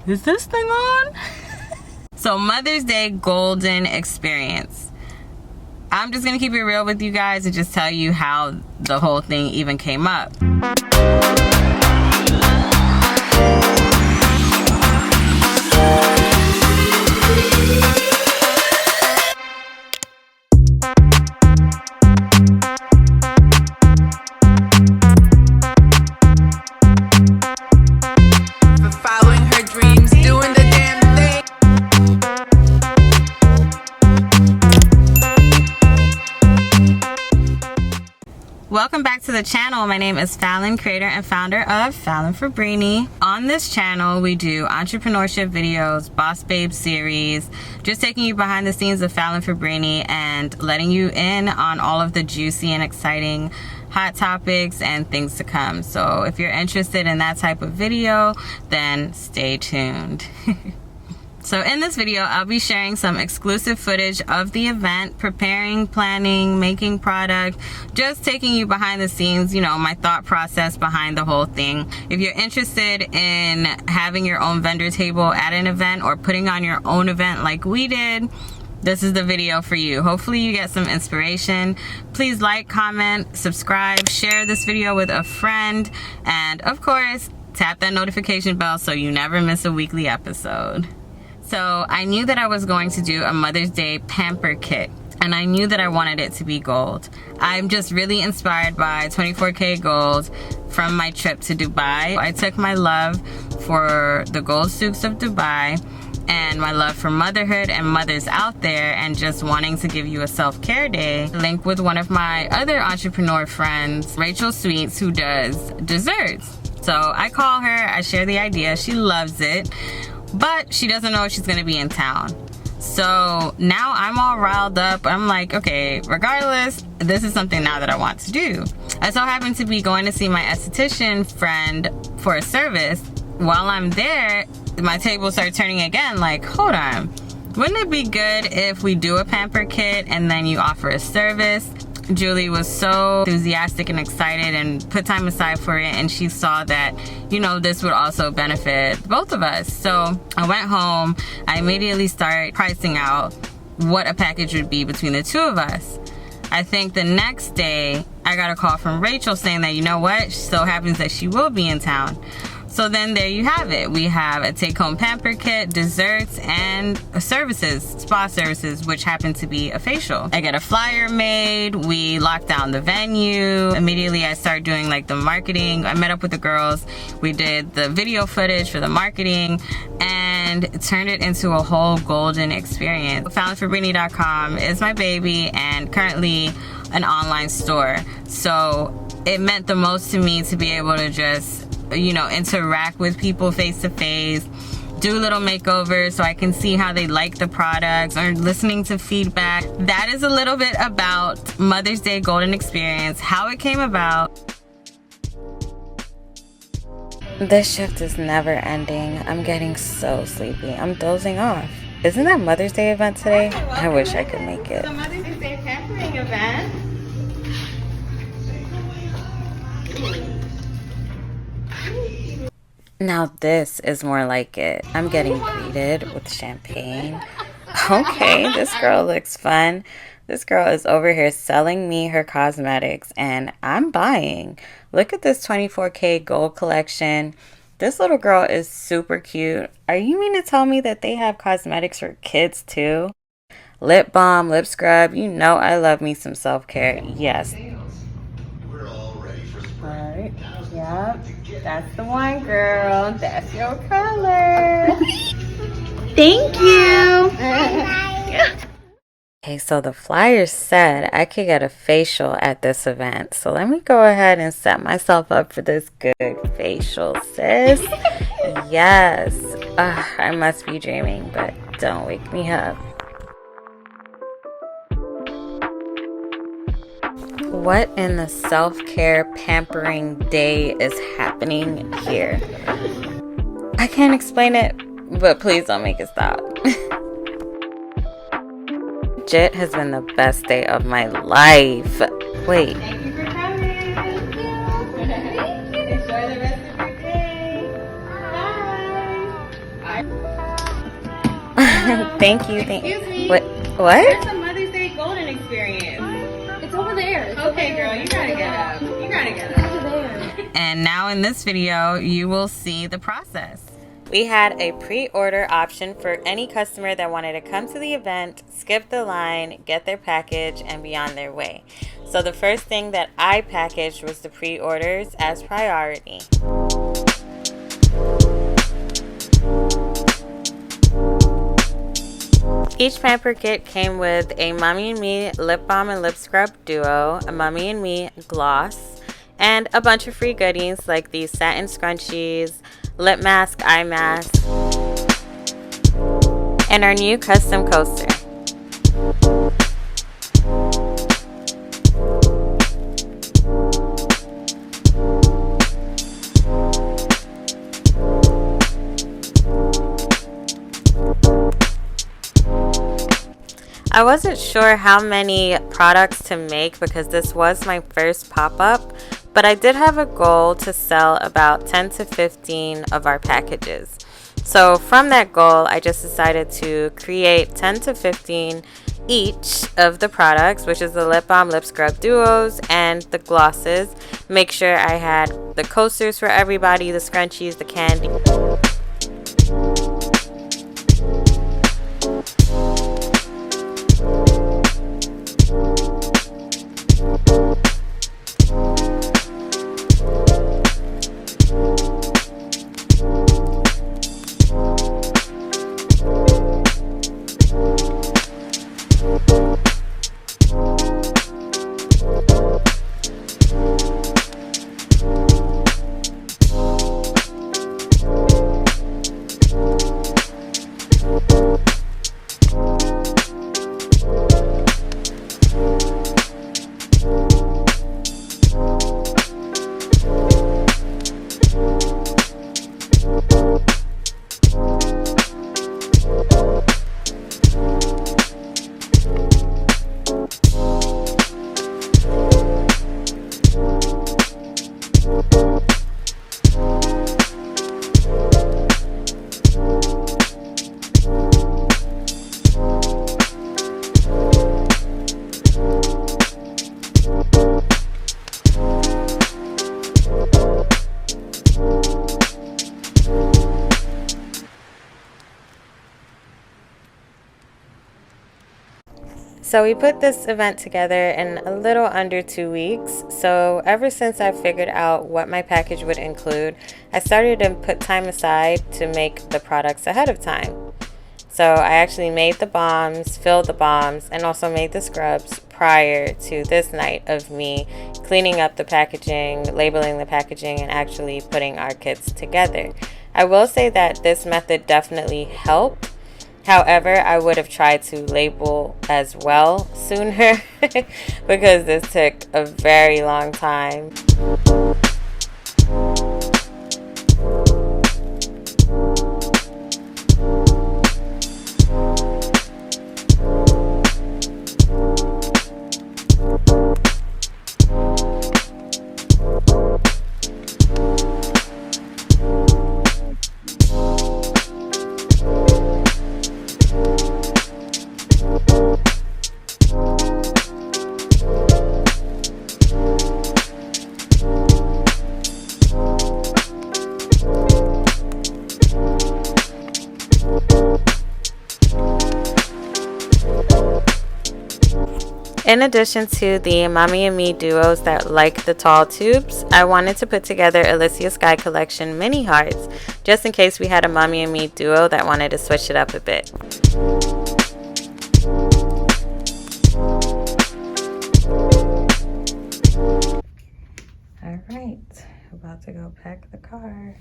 Is this thing on? So Mother's Day Golden experience. I'm just gonna keep it real with you guys and just tell you how the whole thing even came up. Welcome back to the channel. My name is Fallon, creator and founder of Fallon Fabrini. On this channel, we do entrepreneurship videos, Boss Babe series, just taking you behind the scenes of Fallon Fabrini and letting you in on all of the juicy and exciting hot topics and things to come. So if you're interested in that type of video, then stay tuned. So in this video, I'll be sharing some exclusive footage of the event, preparing, planning, making product, just taking you behind the scenes, you know, my thought process behind the whole thing. If you're interested in having your own vendor table at an event or putting on your own event like we did, this is the video for you. Hopefully you get some inspiration. Please like, comment, subscribe, share this video with a friend, and of course, tap that notification bell so you never miss a weekly episode. So I knew that I was going to do a Mother's Day pamper kit, and I knew that I wanted it to be gold. I'm just really inspired by 24K gold from my trip to Dubai. I took my love for the gold souks of Dubai and my love for motherhood and mothers out there and just wanting to give you a self-care day, link with one of my other entrepreneur friends, Rachel Sweets, who does desserts. So I call her, I share the idea, she loves it, but she doesn't know if she's gonna be in town. So now I'm all riled up. I'm like, okay, regardless, this is something now that I want to do. I so happen to be going to see my esthetician friend for a service. While I'm there, my table started turning again, like, hold on. Wouldn't it be good if we do a pamper kit and then you offer a service? Julie was so enthusiastic and excited and put time aside for it, and she saw that, you know, this would also benefit both of us. So I went home, I immediately started pricing out what a package would be between the two of us. I think the next day I got a call from Rachel saying that, you know what, so happens that she will be in town. So then there you have it. We have a take-home pamper kit, desserts, and services, spa services, which happen to be a facial. I get a flyer made. We locked down the venue. Immediately I started doing like the marketing. I met up with the girls. We did the video footage for the marketing and turned it into a whole golden experience. FallonFabrini.com is my baby and currently an online store. So it meant the most to me to be able to just, you know, interact with people face to face, do little makeovers so I can see how they like the products, or listening to feedback. That is a little bit about Mother's Day Golden Experience, how it came about. This shift is never ending. I'm getting so sleepy. I'm dozing off. Isn't that Mother's Day event today? I wish I could make it. The Mother's Day pampering event. Now this is more like it. I'm getting greeted with champagne. Okay, this girl looks fun. This girl is over here selling me her cosmetics and I'm buying. Look at this 24K gold collection. This little girl is super cute. Are you mean to tell me that they have cosmetics for kids too? Lip balm, lip scrub. You know I love me some self-care. Yes. Alright, yep. That's the one, girl. That's your color. Thank you. Okay, so the flyer said I could get a facial at this event. So let me go ahead and set myself up for this good facial, sis. Yes. I must be dreaming, but don't wake me up. What in the self-care pampering day is happening here? I can't explain it, but please don't make it stop. Legit has been the best day of my life. Wait. Thank you for coming. Thank you. Enjoy the rest of your day. Bye. Thank you. Excuse me. What? Where's the Mother's Day Golden experience? It's over there. It's Okay, over girl, there. you gotta get up. You gotta get up. Over there. And now in this video, you will see the process. We had a pre-order option for any customer that wanted to come to the event, skip the line, get their package, and be on their way. So the first thing that I packaged was the pre-orders as priority. Each pamper kit came with a Mommy and Me lip balm and lip scrub duo, a Mommy and Me gloss, and a bunch of free goodies like these satin scrunchies, lip mask, eye mask, and our new custom coaster. I wasn't sure how many products to make because this was my first pop-up, but I did have a goal to sell about 10 to 15 of our packages. So from that goal, I just decided to create 10 to 15 each of the products, which is the lip balm, lip scrub duos, and the glosses. Make sure I had the coasters for everybody, the scrunchies, the candy. So we put this event together in a little under 2 weeks. So ever since I figured out what my package would include, I started to put time aside to make the products ahead of time. So I actually made the bombs, filled the bombs, and also made the scrubs prior to this night of me cleaning up the packaging, labeling the packaging, and actually putting our kits together. I will say that this method definitely helped. However, I would have tried to label as well sooner because this took a very long time. In addition to the Mommy and Me duos that like the tall tubes, I wanted to put together Alicia Sky Collection mini hearts, just in case we had a Mommy and Me duo that wanted to switch it up a bit. All right, about to go pack the car.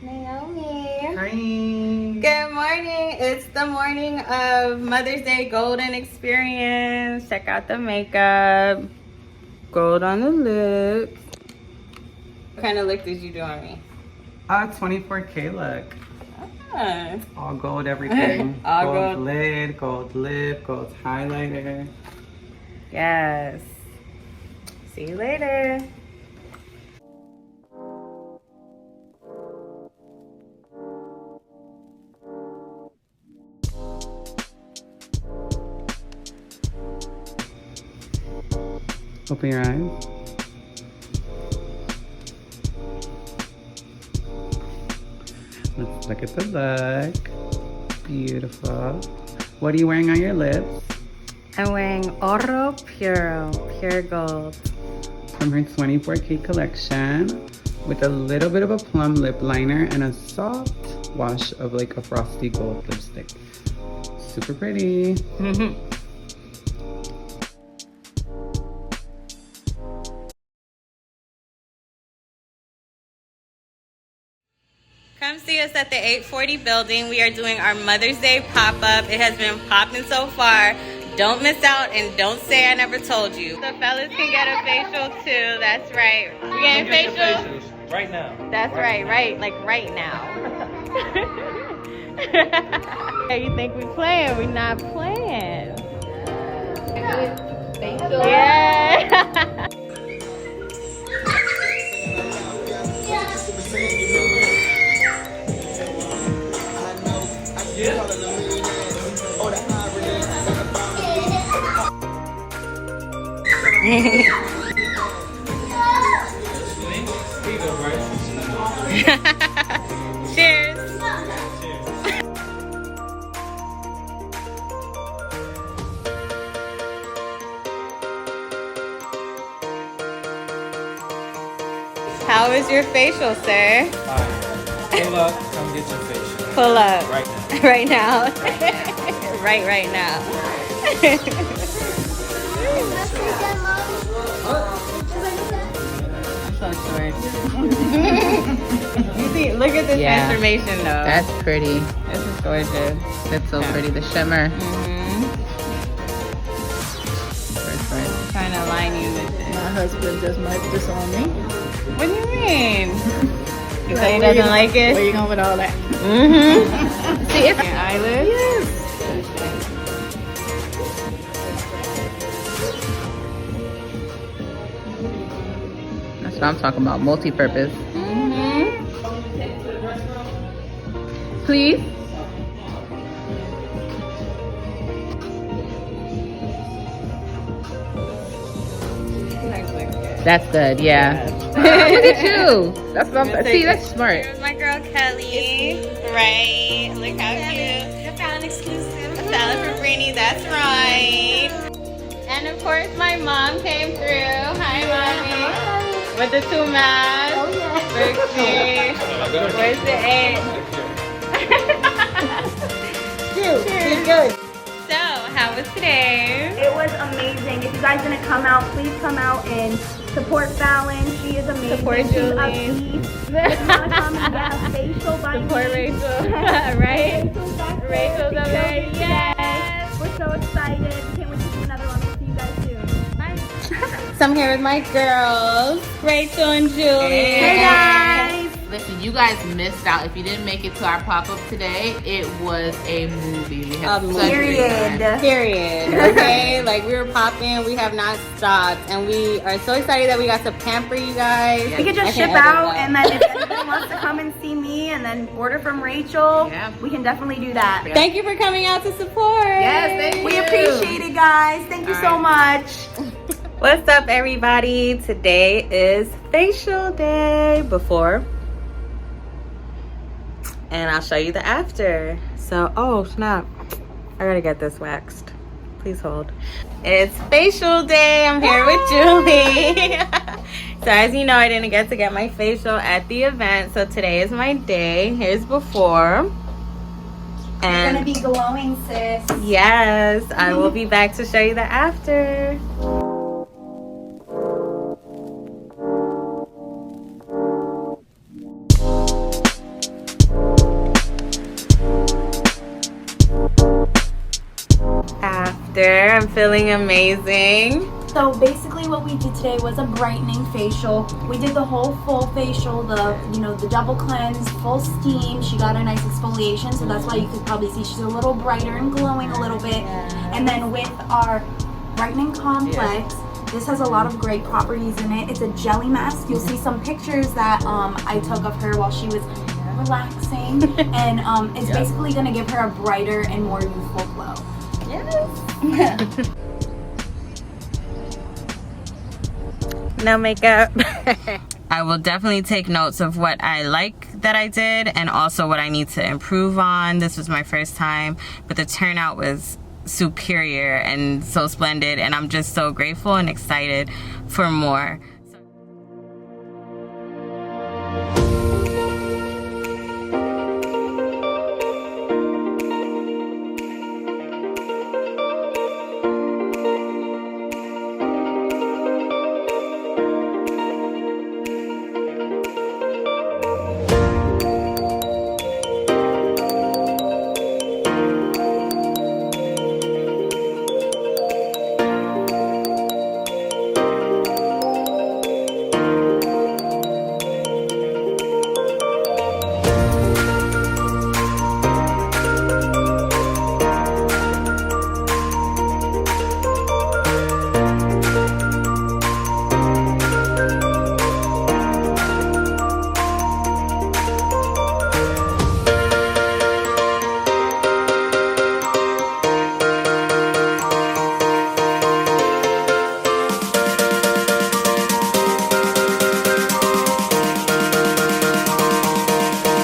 Naomi. Hi. Good morning. It's the morning of Mother's Day Golden experience. Check out the makeup. Gold on the lips. What kind of look did you do on me? 24K look. Ah. All gold everything. All gold lid, gold lip, gold highlighter. Yes. See you later. Open your eyes. Let's look at the look. Beautiful. What are you wearing on your lips? I'm wearing Oro Puro, pure gold. From her 24K collection with a little bit of a plum lip liner and a soft wash of like a frosty gold lipstick. Super pretty. Come see us at the 840 building. We are doing our Mother's Day pop-up. It has been popping so far. Don't miss out and don't say I never told you. The fellas can get a facial too. That's right. We getting facials? Right now. That's right. Like right now. You think we playing? We not playing. Yeah. Cheers. How is your facial, sir? Pull up, come get your facial. Pull up. Right now. Right now. right now. So short. You see, look at this transformation though. That's pretty. This is gorgeous. That's so pretty. The shimmer. Trying to align you with it. My husband just wiped this on me. What do you mean? You say he doesn't like it? Where you going with all that? See, it's your eyelids? Yes. That's what I'm talking about. Multi-purpose. Please. That's good, yeah. Look at you. That's what I'm see, that's smart. Here's my girl Kelly. Right. Look how cute. The Fallon exclusive. Salad for Brainy, that's right. And of course my mom came through. Hi mommy. With the 2 masks. Oh yeah. Virgie. Where's the 8? She's good. So, how was today? It was amazing. If you guys didn't come out, please come out and support Fallon. She is amazing. Support She's Julie. upbeat. If you want to come and get a facial by Support me. Rachel. Right? Rachel's back there. Rachel's over there. Yes. Yes. We're so excited. Can't wait to do another one. We'll see you guys soon. Bye. So I'm here with my girls, Rachel and Julie. Hey, guys. Listen, you guys missed out. If you didn't make it to our pop-up today, it was a movie. We had such a great time. Period. Okay, like we were popping, we have not stopped, and we are so excited that we got to pamper you guys. We could just I ship can't edit out, that. and then if anybody wants to come and see me and then order from Rachel, we can definitely do that. Thank you for coming out to support. Yes, thank you. We appreciate it, guys. Thank you so much. What's up, everybody? Today is facial day before, and I'll show you the after. So, oh snap, I gotta get this waxed. Please hold. It's facial day. I'm here with Julie. So as you know, I didn't get to get my facial at the event, so today is my day. Here's before. You're And gonna be glowing, sis. yes, I will be back to show you the after. After, I'm feeling amazing. So basically what we did today was a brightening facial. We did the whole full facial, the double cleanse, full steam. She got a nice exfoliation, so that's why you could probably see she's a little brighter and glowing a little bit. And then with our brightening complex, This has a lot of great properties in it. It's a jelly mask. You'll see some pictures that I took of her while she was relaxing, and it's basically going to give her a brighter and more youthful glow. Yes. No makeup. I will definitely take notes of what I like that I did and also what I need to improve on. This was my first time, but the turnout was superior and so splendid, and I'm just so grateful and excited for more.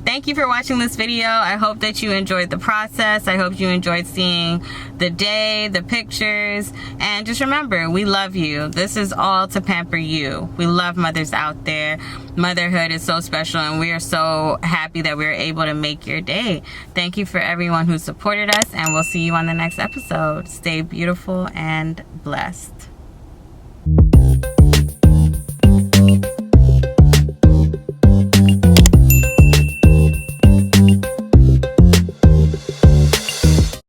Thank you for watching this video. I hope that you enjoyed the process. I hope you enjoyed seeing the day, the pictures, and just remember, we love you. This is all to pamper you. We love mothers out there. Motherhood is so special, and we are so happy that we were able to make your day. Thank you for everyone who supported us, and we'll see you on the next episode. Stay beautiful and blessed.